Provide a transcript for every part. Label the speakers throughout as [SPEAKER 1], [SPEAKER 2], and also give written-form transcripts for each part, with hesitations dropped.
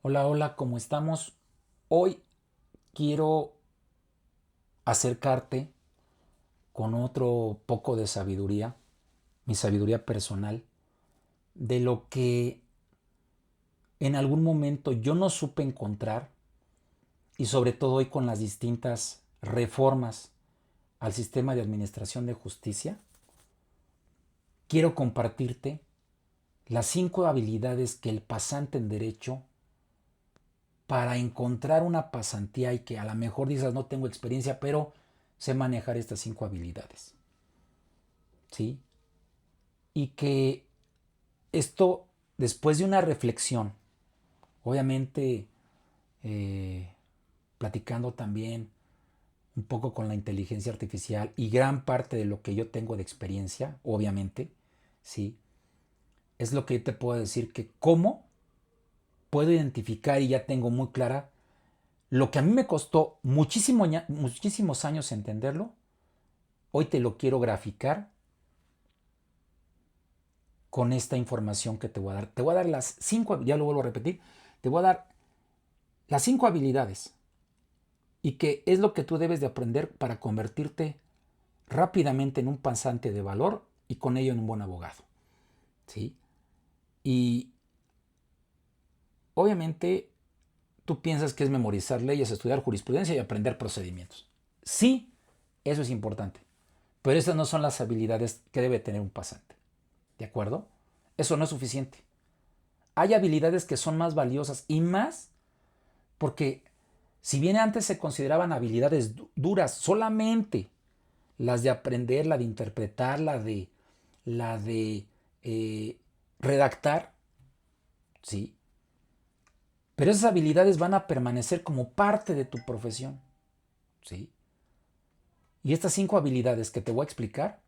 [SPEAKER 1] Hola, hola, ¿cómo estamos? Hoy quiero acercarte con otro poco de sabiduría, mi sabiduría personal, de lo que en algún momento yo no supe encontrar y sobre todo hoy con las distintas reformas al sistema de administración de justicia, quiero compartirte las 5 habilidades que el pasante en derecho para encontrar una pasantía y que a lo mejor dices no tengo experiencia, pero sé manejar estas 5 habilidades. ¿Sí? Y que esto, después de una reflexión, obviamente eh, platicando también un poco con la inteligencia artificial y gran parte de lo que yo tengo de experiencia, obviamente, ¿sí? Es lo que yo te puedo decir que cómo puedo identificar y ya tengo muy clara lo que a mí me costó muchísimos años entenderlo, hoy te lo quiero graficar con esta información que te voy a dar. Te voy a dar las 5, ya lo vuelvo a repetir, te voy a dar las 5 habilidades y que es lo que tú debes de aprender para convertirte rápidamente en un pasante de valor y con ello en un buen abogado. ¿Sí? Y obviamente tú piensas que es memorizar leyes, estudiar jurisprudencia y aprender procedimientos. Sí, eso es importante, pero esas no son las habilidades que debe tener un pasante. ¿De acuerdo? Eso no es suficiente. Hay habilidades que son más valiosas y más porque si bien antes se consideraban habilidades duras, solamente las de aprender, la de interpretar, la de eh, redactar, ¿sí? Pero esas habilidades van a permanecer como parte de tu profesión, ¿sí? Y estas 5 habilidades que te voy a explicar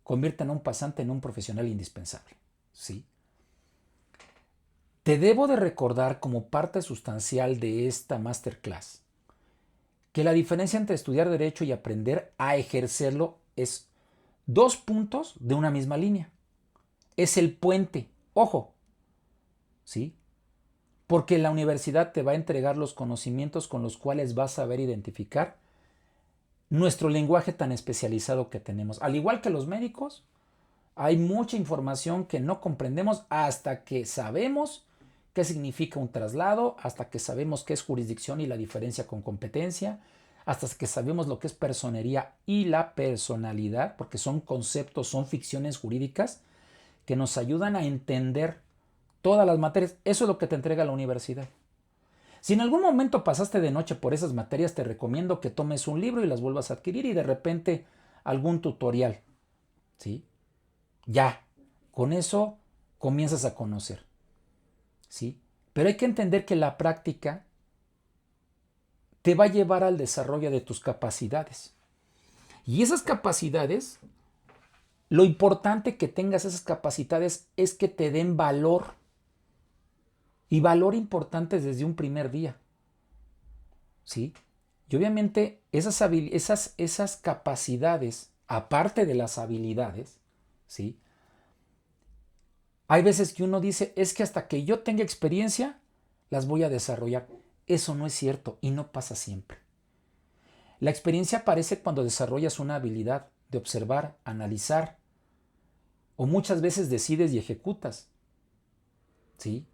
[SPEAKER 1] convierten a un pasante en un profesional indispensable, ¿sí? Te debo de recordar como parte sustancial de esta masterclass que la diferencia entre estudiar derecho y aprender a ejercerlo es 2 puntos de una misma línea. Es el puente. Ojo, ¿sí? Porque la universidad te va a entregar los conocimientos con los cuales vas a saber identificar nuestro lenguaje tan especializado que tenemos. Al igual que los médicos, hay mucha información que no comprendemos hasta que sabemos qué significa un traslado, hasta que sabemos qué es jurisdicción y la diferencia con competencia, hasta que sabemos lo que es personería y la personalidad, porque son conceptos, son ficciones jurídicas que nos ayudan a entender todas las materias. Eso es lo que te entrega la universidad. Si en algún momento pasaste de noche por esas materias, te recomiendo que tomes un libro y las vuelvas a adquirir y de repente algún tutorial, ¿sí? Ya, con eso comienzas a conocer, ¿sí? Pero hay que entender que la práctica te va a llevar al desarrollo de tus capacidades. Y esas capacidades, lo importante que tengas esas capacidades es que te den valor. Y valor importante desde un primer día, ¿sí? Y obviamente esas capacidades, aparte de las habilidades, ¿sí? Hay veces que uno dice, es que hasta que yo tenga experiencia, las voy a desarrollar. Eso no es cierto y no pasa siempre. La experiencia aparece cuando desarrollas una habilidad de observar, analizar, o muchas veces decides y ejecutas, ¿sí?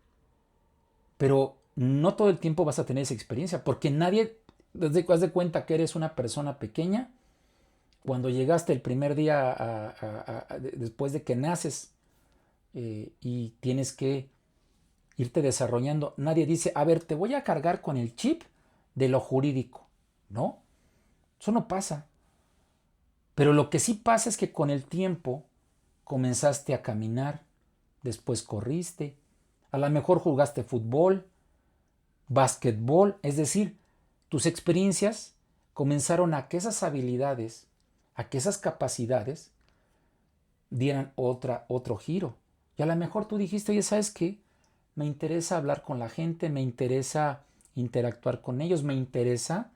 [SPEAKER 1] Pero no todo el tiempo vas a tener esa experiencia, porque nadie, desde que haz de cuenta que eres una persona pequeña, cuando llegaste el primer día después de que naces y tienes que irte desarrollando, nadie dice, a ver, te voy a cargar con el chip de lo jurídico. No, eso no pasa. Pero lo que sí pasa es que con el tiempo comenzaste a caminar, después corriste, a lo mejor jugaste fútbol, básquetbol, es decir, tus experiencias comenzaron a que esas habilidades, a que esas capacidades dieran otro giro. Y a lo mejor tú dijiste, oye, ¿sabes qué? Me interesa hablar con la gente, me interesa interactuar con ellos, me interesa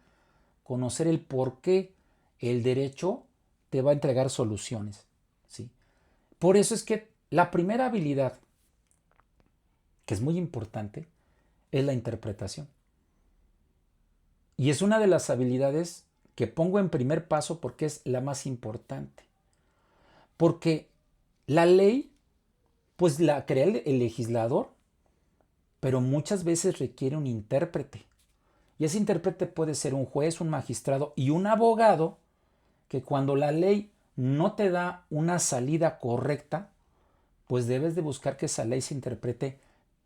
[SPEAKER 1] conocer el por qué el derecho te va a entregar soluciones, ¿sí? Por eso es que la primera habilidad, que es muy importante, es la interpretación. Y es una de las habilidades que pongo en primer paso porque es la más importante. Porque la ley, pues la crea el legislador, pero muchas veces requiere un intérprete. Y ese intérprete puede ser un juez, un magistrado y un abogado que cuando la ley no te da una salida correcta, pues debes de buscar que esa ley se interprete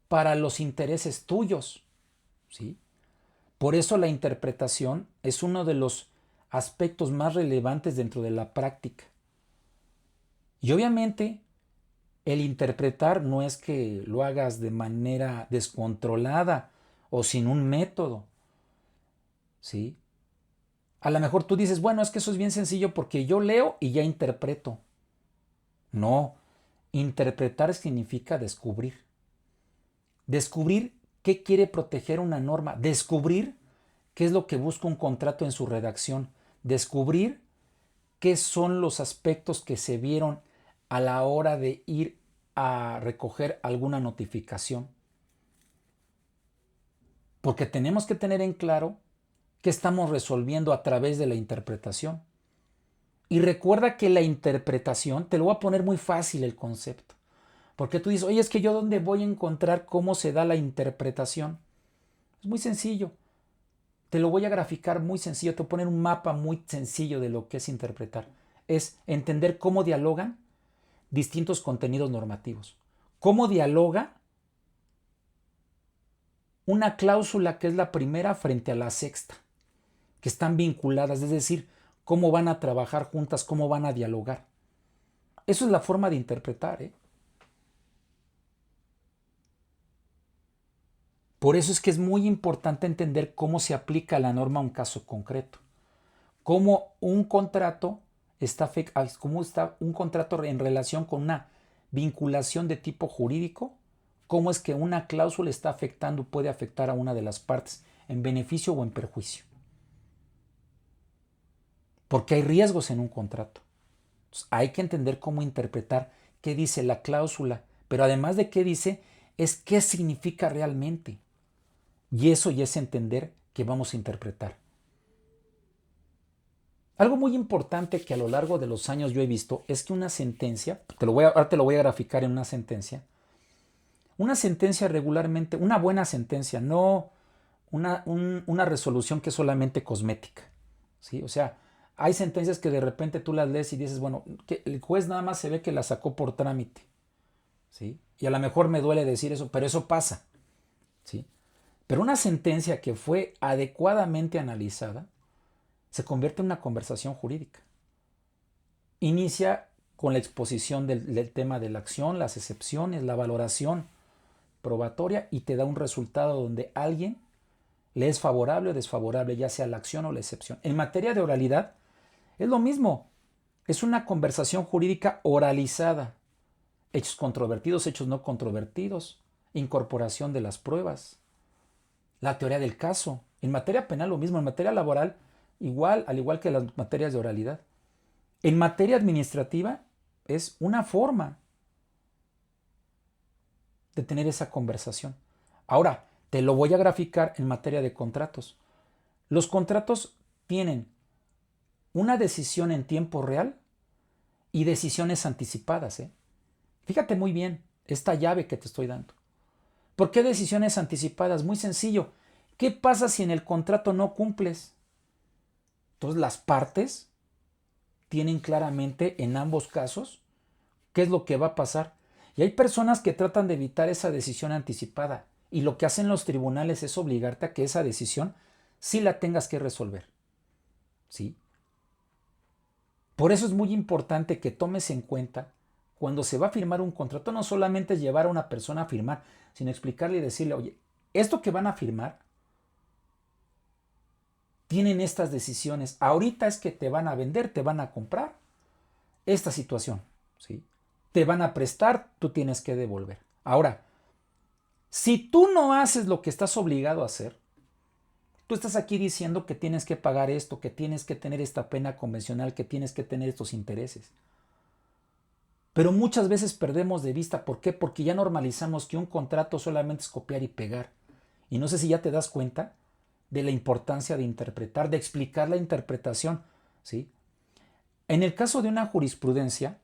[SPEAKER 1] para los intereses tuyos, ¿sí? Por eso la interpretación es uno de los aspectos más relevantes dentro de la práctica. Y obviamente el interpretar no es que lo hagas de manera descontrolada o sin un método, ¿sí? A lo mejor tú dices, bueno, es que eso es bien sencillo porque yo leo y ya interpreto. No, interpretar significa descubrir. Descubrir qué quiere proteger una norma. Descubrir qué es lo que busca un contrato en su redacción. Descubrir qué son los aspectos que se vieron a la hora de ir a recoger alguna notificación. Porque tenemos que tener en claro qué estamos resolviendo a través de la interpretación. Y recuerda que la interpretación, te lo voy a poner muy fácil el concepto. Porque tú dices, oye, es que yo dónde voy a encontrar cómo se da la interpretación. Es muy sencillo. Te lo voy a graficar muy sencillo. Te voy a poner un mapa muy sencillo de lo que es interpretar. Es entender cómo dialogan distintos contenidos normativos. Cómo dialoga una cláusula que es la primera frente a la sexta, que están vinculadas, es decir, cómo van a trabajar juntas, cómo van a dialogar. Eso es la forma de interpretar, ¿eh? Por eso es que es muy importante entender cómo se aplica la norma a un caso concreto. Cómo un contrato cómo está un contrato en relación con una vinculación de tipo jurídico, cómo es que una cláusula está afectando, puede afectar a una de las partes en beneficio o en perjuicio. Porque hay riesgos en un contrato. Entonces, hay que entender cómo interpretar qué dice la cláusula, pero además de qué dice, es qué significa realmente. Y eso ya es entender que vamos a interpretar. Algo muy importante que a lo largo de los años yo he visto es que una sentencia, ahora te lo voy a graficar en una sentencia regularmente, una buena sentencia, no una resolución que es solamente cosmética, ¿sí? O sea, hay sentencias que de repente tú las lees y dices, bueno, que el juez nada más se ve que la sacó por trámite, ¿sí? Y a lo mejor me duele decir eso, pero eso pasa, ¿sí? Pero una sentencia que fue adecuadamente analizada se convierte en una conversación jurídica. Inicia con la exposición del tema de la acción, las excepciones, la valoración probatoria y te da un resultado donde alguien le es favorable o desfavorable, ya sea la acción o la excepción. En materia de oralidad es lo mismo. Es una conversación jurídica oralizada. Hechos controvertidos, hechos no controvertidos, incorporación de las pruebas, la teoría del caso. En materia penal lo mismo, en materia laboral igual, al igual que las materias de oralidad. En materia administrativa es una forma de tener esa conversación. Ahora, te lo voy a graficar en materia de contratos. Los contratos tienen una decisión en tiempo real y decisiones anticipadas, ¿eh? Fíjate muy bien esta llave que te estoy dando. ¿Por qué decisiones anticipadas? Muy sencillo. ¿Qué pasa si en el contrato no cumples? Entonces las partes tienen claramente en ambos casos qué es lo que va a pasar. Y hay personas que tratan de evitar esa decisión anticipada. Y lo que hacen los tribunales es obligarte a que esa decisión sí la tengas que resolver. ¿Sí? Por eso es muy importante que tomes en cuenta cuando se va a firmar un contrato, no solamente es llevar a una persona a firmar, sino explicarle y decirle, oye, esto que van a firmar tienen estas decisiones. Ahorita es que te van a vender, te van a comprar esta situación. ¿Sí? Te van a prestar, tú tienes que devolver. Ahora, si tú no haces lo que estás obligado a hacer, tú estás aquí diciendo que tienes que pagar esto, que tienes que tener esta pena convencional, que tienes que tener estos intereses. Pero muchas veces perdemos de vista, ¿por qué? Porque ya normalizamos que un contrato solamente es copiar y pegar. Y no sé si ya te das cuenta de la importancia de interpretar, de explicar la interpretación, ¿sí? En el caso de una jurisprudencia,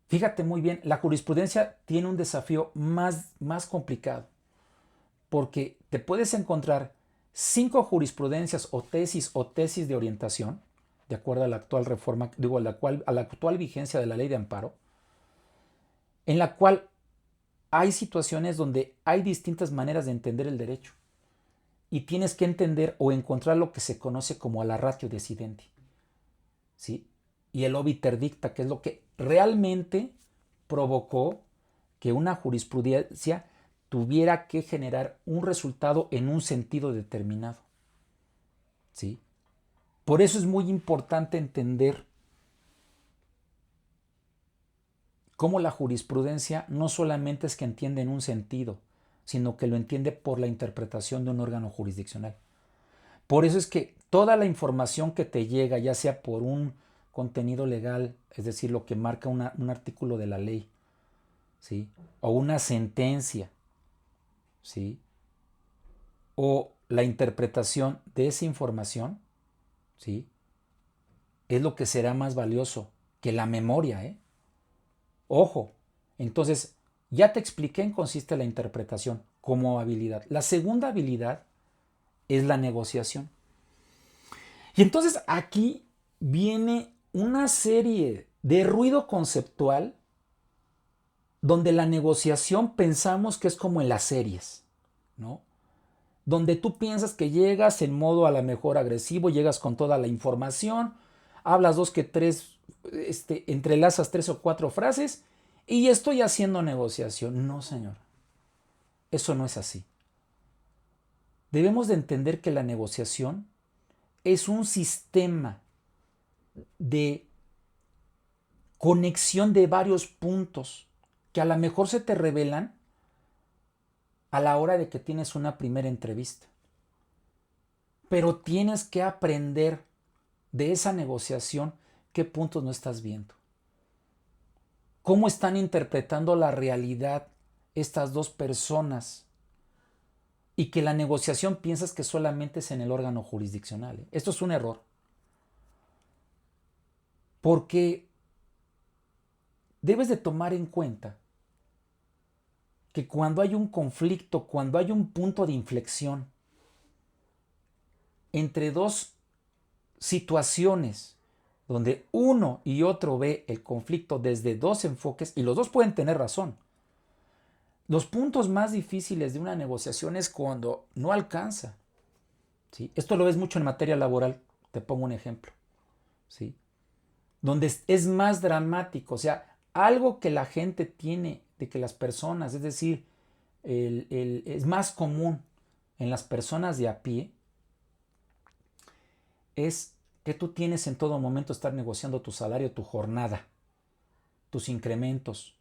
[SPEAKER 1] fíjate muy bien, la jurisprudencia tiene un desafío más complicado, porque te puedes encontrar 5 jurisprudencias o tesis de orientación, de acuerdo a la actual reforma, digo, a la actual vigencia de la ley de amparo, en la cual hay situaciones donde hay distintas maneras de entender el derecho y tienes que entender o encontrar lo que se conoce como la ratio decidendi, ¿sí? Y el obiter dicta, que es lo que realmente provocó que una jurisprudencia tuviera que generar un resultado en un sentido determinado, ¿sí? Por eso es muy importante entender cómo la jurisprudencia no solamente es que entiende en un sentido, sino que lo entiende por la interpretación de un órgano jurisdiccional. Por eso es que toda la información que te llega, ya sea por un contenido legal, es decir, lo que marca un artículo de la ley, ¿sí? O una sentencia, ¿sí? O la interpretación de esa información, ¿sí? Es lo que será más valioso que la memoria, ¿eh? Ojo, entonces ya te expliqué en consiste la interpretación como habilidad. La segunda habilidad es la negociación. Y entonces aquí viene una serie de ruido conceptual donde la negociación pensamos que es como en las series, ¿no? Donde tú piensas que llegas en modo a lo mejor agresivo, llegas con toda la información, hablas dos que tres, entrelazas 3 o 4 frases y estoy haciendo negociación. No, señor, eso no es así. Debemos de entender que la negociación es un sistema de conexión de varios puntos que a lo mejor se te revelan a la hora de que tienes una primera entrevista. Pero tienes que aprender de esa negociación qué puntos no estás viendo. ¿Cómo están interpretando la realidad estas dos personas? Y que la negociación piensas que solamente es en el órgano jurisdiccional, ¿eh? Esto es un error. Porque debes de tomar en cuenta que cuando hay un conflicto, cuando hay un punto de inflexión entre dos situaciones donde uno y otro ve el conflicto desde dos enfoques y los dos pueden tener razón. Los puntos más difíciles de una negociación es cuando no alcanza, ¿sí? Esto lo ves mucho en materia laboral, te pongo un ejemplo, ¿sí? Donde es más dramático, o sea, algo que la gente tiene de que las personas, es decir, es más común en las personas de a pie, es que tú tienes en todo momento estar negociando tu salario, tu jornada, tus incrementos.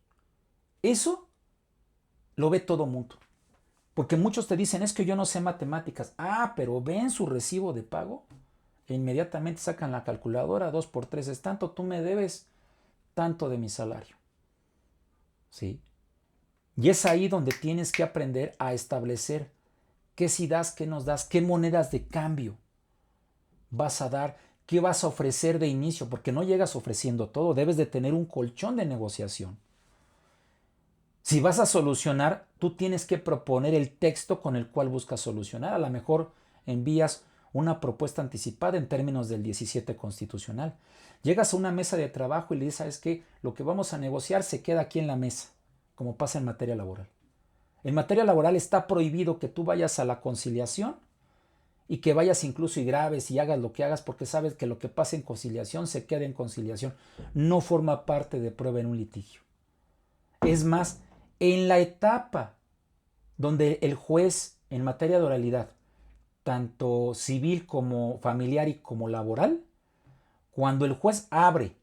[SPEAKER 1] Eso lo ve todo mundo. Porque muchos te dicen, es que yo no sé matemáticas. Ah, pero ven su recibo de pago e inmediatamente sacan la calculadora, 2 por 3 es tanto, tú me debes tanto de mi salario. ¿Sí? Y es ahí donde tienes que aprender a establecer qué si das, qué nos das, qué monedas de cambio vas a dar, qué vas a ofrecer de inicio, porque no llegas ofreciendo todo, debes de tener un colchón de negociación. Si vas a solucionar, tú tienes que proponer el texto con el cual buscas solucionar. A lo mejor envías una propuesta anticipada en términos del 17 constitucional. Llegas a una mesa de trabajo y le dices, ¿sabes qué? Lo que vamos a negociar se queda aquí en la mesa, como pasa en materia laboral. En materia laboral está prohibido que tú vayas a la conciliación y que vayas incluso y grabes y hagas lo que hagas porque sabes que lo que pasa en conciliación se queda en conciliación. No forma parte de prueba en un litigio. Es más, en la etapa donde el juez en materia de oralidad, tanto civil como familiar y como laboral, cuando el juez abre,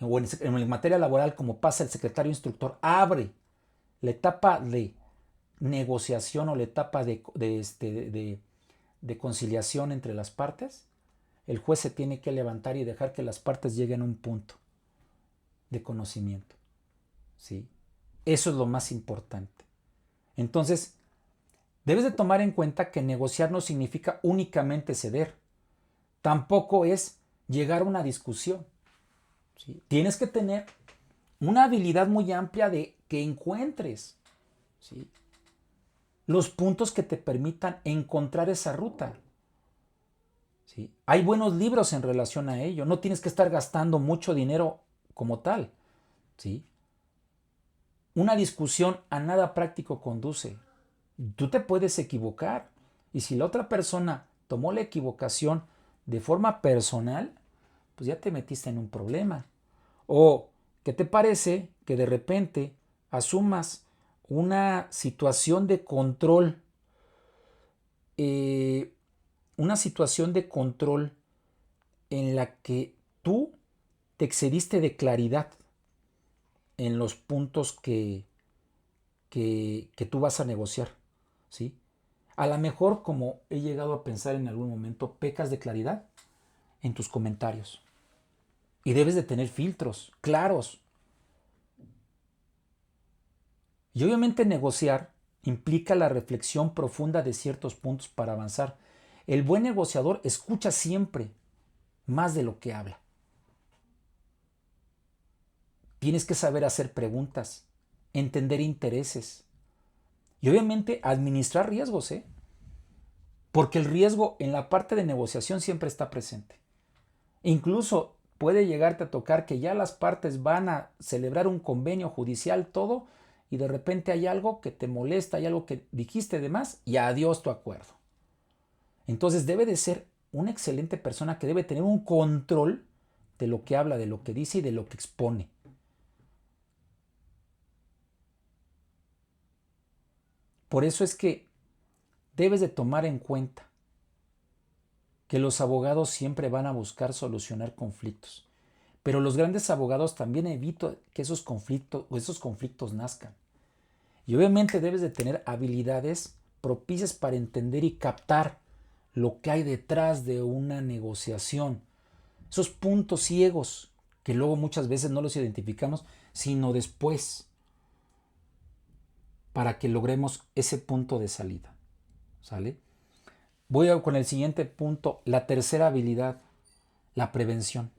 [SPEAKER 1] o en materia laboral como pasa el secretario instructor, abre la etapa de negociación o la etapa de conciliación entre las partes, el juez se tiene que levantar y dejar que las partes lleguen a un punto de conocimiento. ¿Sí? Eso es lo más importante. Entonces, Debes de tomar en cuenta que negociar no significa únicamente ceder. Tampoco es llegar a una discusión. ¿Sí? Tienes que tener una habilidad muy amplia de que encuentres, ¿sí?, los puntos que te permitan encontrar esa ruta. ¿Sí? Hay buenos libros en relación a ello. No tienes que estar gastando mucho dinero como tal. ¿Sí? Una discusión a nada práctico conduce. Tú te puedes equivocar. Y si la otra persona tomó la equivocación de forma personal, pues ya te metiste en un problema. O, ¿qué te parece que de repente asumas una situación de control, eh, una situación de control en la que tú te excediste de claridad en los puntos que tú vas a negociar, ¿sí? A lo mejor, como he llegado a pensar en algún momento, pecas de claridad en tus comentarios. Y debes de tener filtros claros. Y obviamente negociar implica la reflexión profunda de ciertos puntos para avanzar. El buen negociador escucha siempre más de lo que habla. Tienes que saber hacer preguntas, entender intereses y obviamente administrar riesgos, ¿eh? Porque el riesgo en la parte de negociación siempre está presente. Incluso puede llegarte a tocar que ya las partes van a celebrar un convenio judicial, todo, y de repente hay algo que te molesta, hay algo que dijiste de más y adiós tu acuerdo. Entonces debe de ser una excelente persona que debe tener un control de lo que habla, de lo que dice y de lo que expone. Por eso es que debes de tomar en cuenta que los abogados siempre van a buscar solucionar conflictos, pero los grandes abogados también evitan que esos conflictos nazcan. Y obviamente debes de tener habilidades propicias para entender y captar lo que hay detrás de una negociación. Esos puntos ciegos que luego muchas veces no los identificamos, sino después, para que logremos ese punto de salida. ¿Sale? Voy con el siguiente punto, la tercera habilidad, la prevención.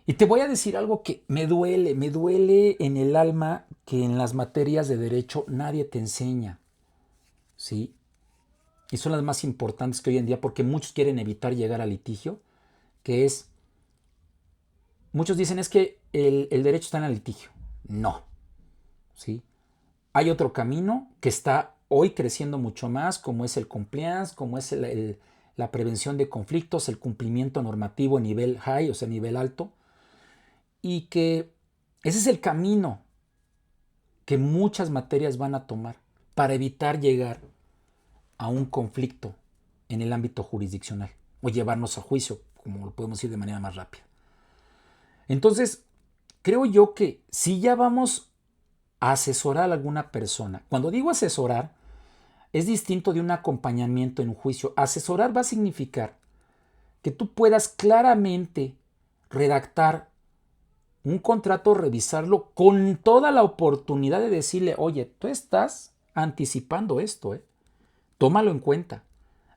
[SPEAKER 1] Y te voy a decir algo que me duele en el alma que en las materias de derecho nadie te enseña, ¿sí? Y son las más importantes que hoy en día porque muchos quieren evitar llegar al litigio, que es, muchos dicen es que el derecho está en el litigio. No, ¿sí? Hay otro camino que está hoy creciendo mucho más, como es el compliance, como es la prevención de conflictos, el cumplimiento normativo a nivel high, o sea, a nivel alto, y que ese es el camino que muchas materias van a tomar para evitar llegar a un conflicto en el ámbito jurisdiccional o llevarnos a juicio, como lo podemos decir de manera más rápida. Entonces, creo yo que si ya vamos a asesorar a alguna persona, cuando digo asesorar, es distinto de un acompañamiento en un juicio. Asesorar va a significar que tú puedas claramente redactar un contrato, revisarlo con toda la oportunidad de decirle, oye, tú estás anticipando esto, tómalo en cuenta.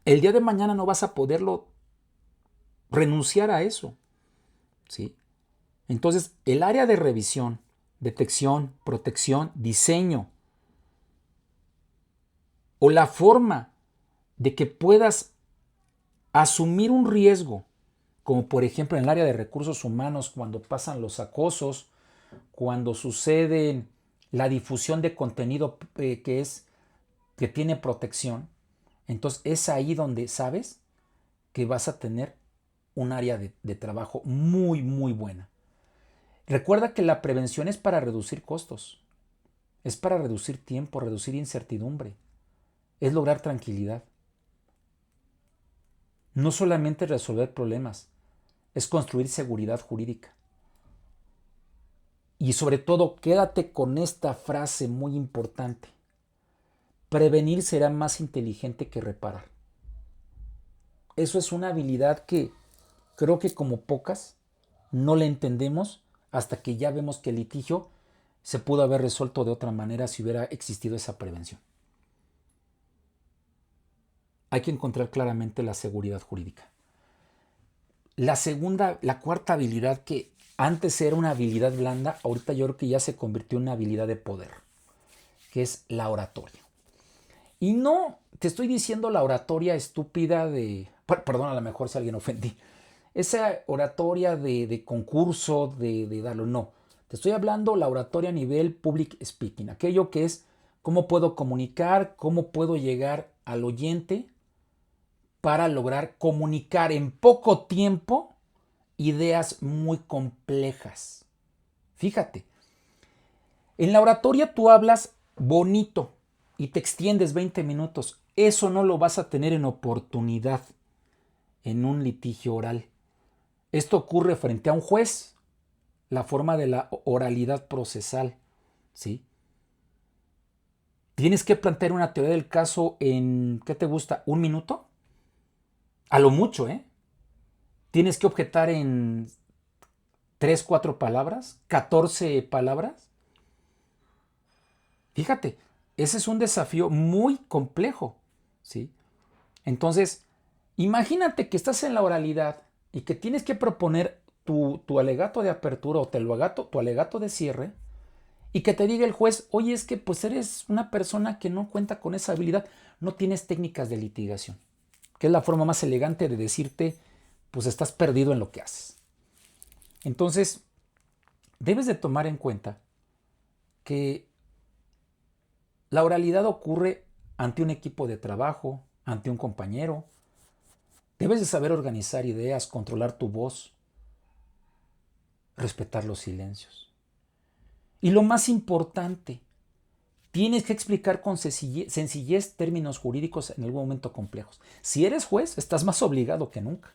[SPEAKER 1] El día de mañana no vas a poderlo renunciar a eso, ¿sí? Entonces, el área de revisión, detección, protección, diseño o la forma de que puedas asumir un riesgo, como por ejemplo en el área de recursos humanos, cuando pasan los acosos, cuando sucede la difusión de contenido que tiene protección, entonces es ahí donde sabes que vas a tener un área de trabajo muy, muy buena. Recuerda que la prevención es para reducir costos, es para reducir tiempo, reducir incertidumbre, es lograr tranquilidad. No solamente resolver problemas, es construir seguridad jurídica. Y sobre todo, quédate con esta frase muy importante. Prevenir será más inteligente que reparar. Eso es una habilidad que creo que como pocas no le entendemos hasta que ya vemos que el litigio se pudo haber resuelto de otra manera si hubiera existido esa prevención. hay que encontrar claramente la seguridad jurídica. La cuarta habilidad, que antes era una habilidad blanda, ahorita yo creo que ya se convirtió en una habilidad de poder, que es la oratoria. Y no te estoy diciendo la oratoria estúpida perdón, a lo mejor si alguien ofendí, esa oratoria de concurso, de darlo, no. Te estoy hablando la oratoria a nivel public speaking, aquello que es cómo puedo comunicar, cómo puedo llegar al oyente para lograr comunicar en poco tiempo ideas muy complejas. Fíjate, en la oratoria tú hablas bonito y te extiendes 20 minutos. Eso no lo vas a tener en oportunidad en un litigio oral. Esto ocurre frente a un juez, la forma de la oralidad procesal, ¿sí? Tienes que plantear una teoría del caso en, ¿qué te gusta? ¿Un minuto? A lo mucho, ¿eh? Tienes que objetar en 3, 4 palabras, 14 palabras. Fíjate, ese es un desafío muy complejo, ¿sí? Entonces, imagínate que estás en la oralidad y que tienes que proponer tu alegato de apertura o tu alegato de cierre, y que te diga el juez, oye, es que pues eres una persona que no cuenta con esa habilidad, no tienes técnicas de litigación, que es la forma más elegante de decirte, pues estás perdido en lo que haces. Entonces, debes de tomar en cuenta que la oralidad ocurre ante un equipo de trabajo, ante un compañero. Debes de saber organizar ideas, controlar tu voz, respetar los silencios. Y lo más importante, tienes que explicar con sencillez términos jurídicos en algún momento complejos. Si eres juez, estás más obligado que nunca.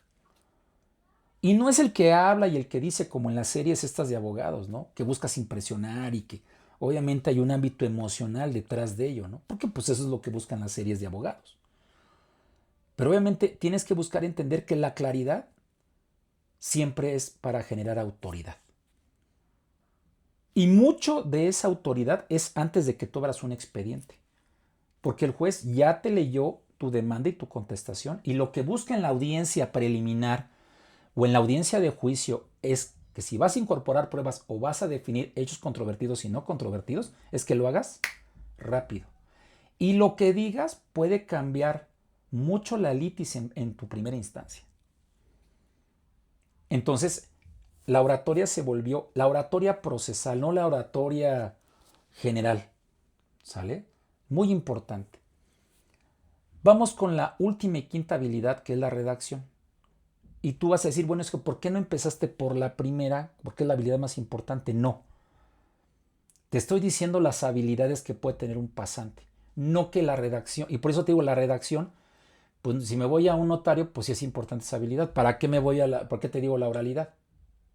[SPEAKER 1] Y no es el que habla y el que dice como en las series estas de abogados, ¿no? Que buscas impresionar y que obviamente hay un ámbito emocional detrás de ello, ¿no? Porque pues eso es lo que buscan las series de abogados. Pero obviamente tienes que buscar entender que la claridad siempre es para generar autoridad. Y mucho de esa autoridad es antes de que tú abras un expediente. Porque el juez ya te leyó tu demanda y tu contestación, y lo que busca en la audiencia preliminar o en la audiencia de juicio es que si vas a incorporar pruebas o vas a definir hechos controvertidos y no controvertidos, es que lo hagas rápido. Y lo que digas puede cambiar mucho la litis en tu primera instancia. Entonces, la oratoria se volvió la oratoria procesal, no la oratoria general. ¿Sale? Muy importante. Vamos con la última y quinta habilidad, que es la redacción. Y tú vas a decir, bueno, es que ¿por qué no empezaste por la primera? Porque es la habilidad más importante. No. Te estoy diciendo las habilidades que puede tener un pasante. No que la redacción. Y por eso te digo, la redacción, pues si me voy a un notario, pues sí es importante esa habilidad. ¿Para qué por qué te digo la oralidad?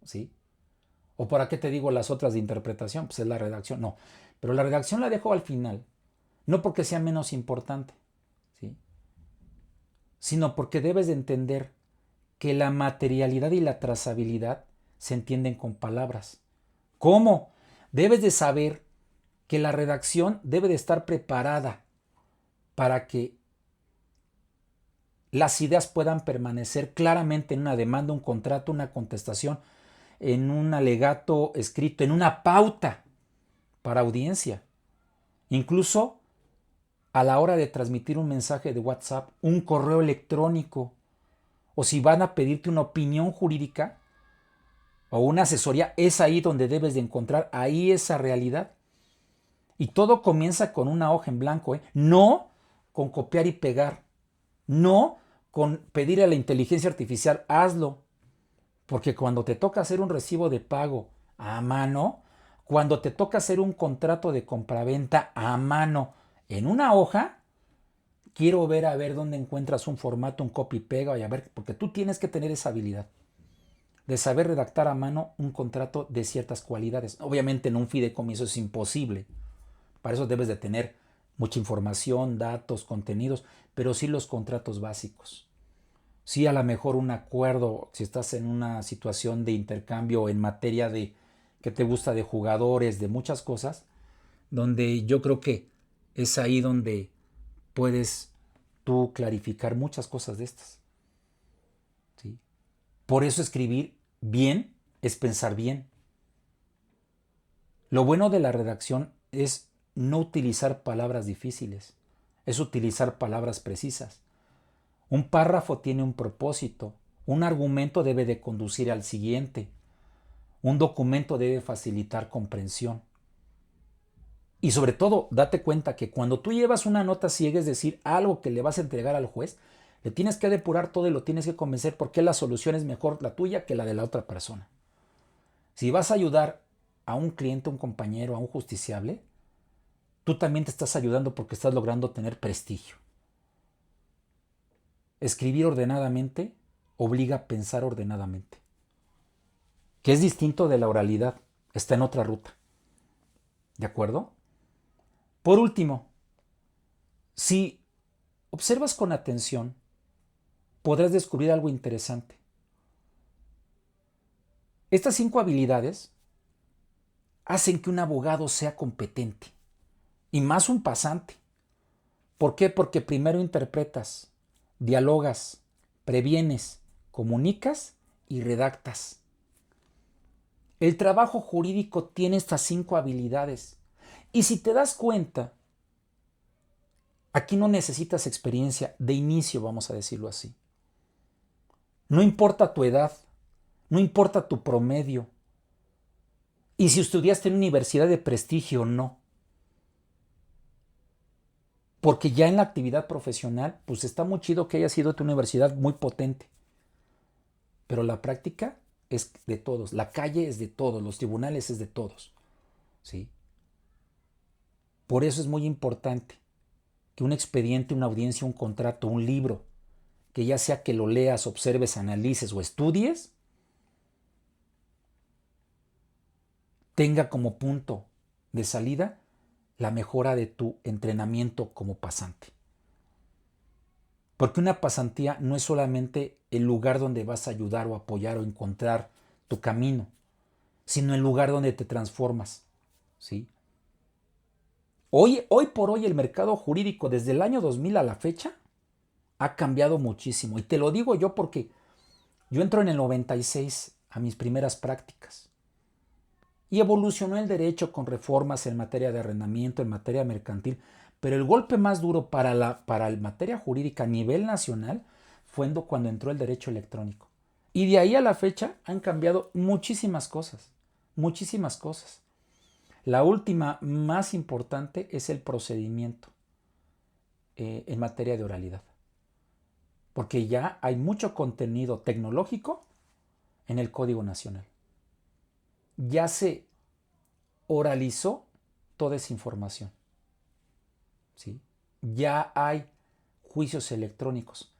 [SPEAKER 1] ¿Sí? ¿O para qué te digo las otras de interpretación? Pues es la redacción. No. Pero la redacción la dejo al final. No porque sea menos importante, ¿sí? Sino porque debes de entender que la materialidad y la trazabilidad se entienden con palabras. ¿Cómo? Debes de saber que la redacción debe de estar preparada para que las ideas puedan permanecer claramente en una demanda, un contrato, una contestación, en un alegato escrito, en una pauta para audiencia. Incluso a la hora de transmitir un mensaje de WhatsApp, un correo electrónico, o si van a pedirte una opinión jurídica o una asesoría, es ahí donde debes de encontrar ahí esa realidad. Y todo comienza con una hoja en blanco, ¿eh? No con copiar y pegar, no con pedir a la inteligencia artificial, hazlo, porque cuando te toca hacer un recibo de pago a mano, cuando te toca hacer un contrato de compraventa a mano en una hoja, quiero ver a ver dónde encuentras un formato, un copy y pega, y a ver, porque tú tienes que tener esa habilidad de saber redactar a mano un contrato de ciertas cualidades. Obviamente en un fideicomiso es imposible. Para eso debes de tener mucha información, datos, contenidos, pero sí los contratos básicos. Sí, a lo mejor un acuerdo, si estás en una situación de intercambio en materia de que te gusta de jugadores, de muchas cosas, donde yo creo que es ahí donde puedes tú clarificar muchas cosas de estas. ¿Sí? Por eso escribir bien es pensar bien. Lo bueno de la redacción es no utilizar palabras difíciles, es utilizar palabras precisas. Un párrafo tiene un propósito, un argumento debe de conducir al siguiente, un documento debe facilitar comprensión. Y sobre todo, date cuenta que cuando tú llevas una nota ciega, es decir, algo que le vas a entregar al juez, le tienes que depurar todo y lo tienes que convencer porque la solución es mejor la tuya que la de la otra persona. Si vas a ayudar a un cliente, a un compañero, a un justiciable, tú también te estás ayudando porque estás logrando tener prestigio. Escribir ordenadamente obliga a pensar ordenadamente, que es distinto de la oralidad, está en otra ruta. ¿De acuerdo? Por último, si observas con atención, podrás descubrir algo interesante. Estas 5 habilidades hacen que un abogado sea competente, y más un pasante. ¿Por qué? Porque primero interpretas, dialogas, previenes, comunicas y redactas. El trabajo jurídico tiene estas 5 habilidades. Y si te das cuenta, aquí no necesitas experiencia de inicio, vamos a decirlo así. No importa tu edad, no importa tu promedio, y si estudiaste en una universidad de prestigio o no. Porque ya en la actividad profesional, pues está muy chido que haya sido tu universidad muy potente. Pero la práctica es de todos, la calle es de todos, los tribunales es de todos. ¿Sí? Por eso es muy importante que un expediente, una audiencia, un contrato, un libro, que ya sea que lo leas, observes, analices o estudies, tenga como punto de salida la mejora de tu entrenamiento como pasante. Porque una pasantía no es solamente el lugar donde vas a ayudar o apoyar o encontrar tu camino, sino el lugar donde te transformas. ¿Sí? Hoy por hoy el mercado jurídico desde el año 2000 a la fecha ha cambiado muchísimo. Y te lo digo yo porque yo entro en el 96 a mis primeras prácticas. Y evolucionó el derecho con reformas en materia de arrendamiento, en materia mercantil, pero el golpe más duro para la materia jurídica a nivel nacional fue cuando entró el derecho electrónico. Y de ahí a la fecha han cambiado muchísimas cosas, muchísimas cosas. La última más importante es el procedimiento en materia de oralidad, porque ya hay mucho contenido tecnológico en el Código Nacional. Ya se oralizó toda esa información. ¿Sí? Ya hay juicios electrónicos.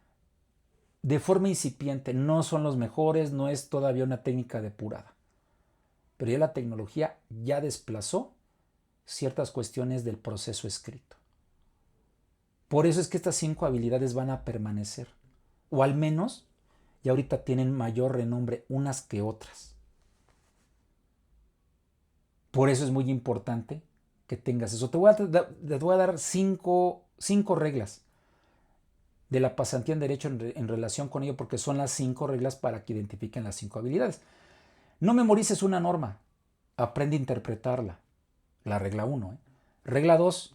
[SPEAKER 1] De forma incipiente, no son los mejores, no es todavía una técnica depurada. Pero ya la tecnología ya desplazó ciertas cuestiones del proceso escrito. Por eso es que estas 5 habilidades van a permanecer. O al menos, ya ahorita tienen mayor renombre unas que otras. Por eso es muy importante que tengas eso. Te voy a dar 5 reglas de la pasantía en derecho en relación con ello, porque son las 5 reglas para que identifiquen las 5 habilidades. No memorices una norma, aprende a interpretarla. La regla 1. Regla 2.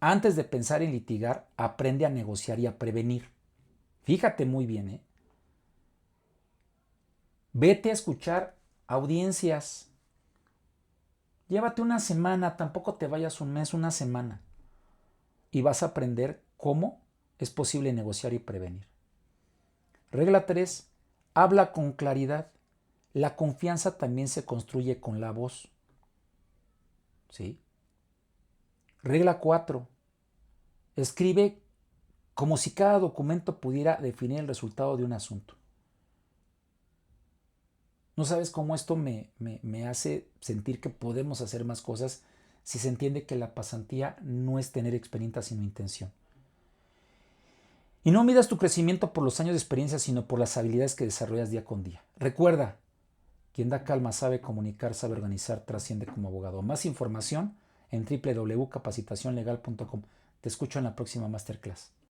[SPEAKER 1] Antes de pensar en litigar, aprende a negociar y a prevenir. Fíjate muy bien. Vete a escuchar audiencias. Llévate una semana, tampoco te vayas un mes, una semana. Y vas a aprender cómo es posible negociar y prevenir. Regla 3. Habla con claridad. La confianza también se construye con la voz. ¿Sí? Regla 4. Escribe como si cada documento pudiera definir el resultado de un asunto. No sabes cómo esto me hace sentir que podemos hacer más cosas si se entiende que la pasantía no es tener experiencia sino intención. Y no midas tu crecimiento por los años de experiencia, sino por las habilidades que desarrollas día con día. Recuerda, quien da calma sabe comunicar, sabe organizar, trasciende como abogado. Más información en www.capacitacionlegal.com. Te escucho en la próxima masterclass.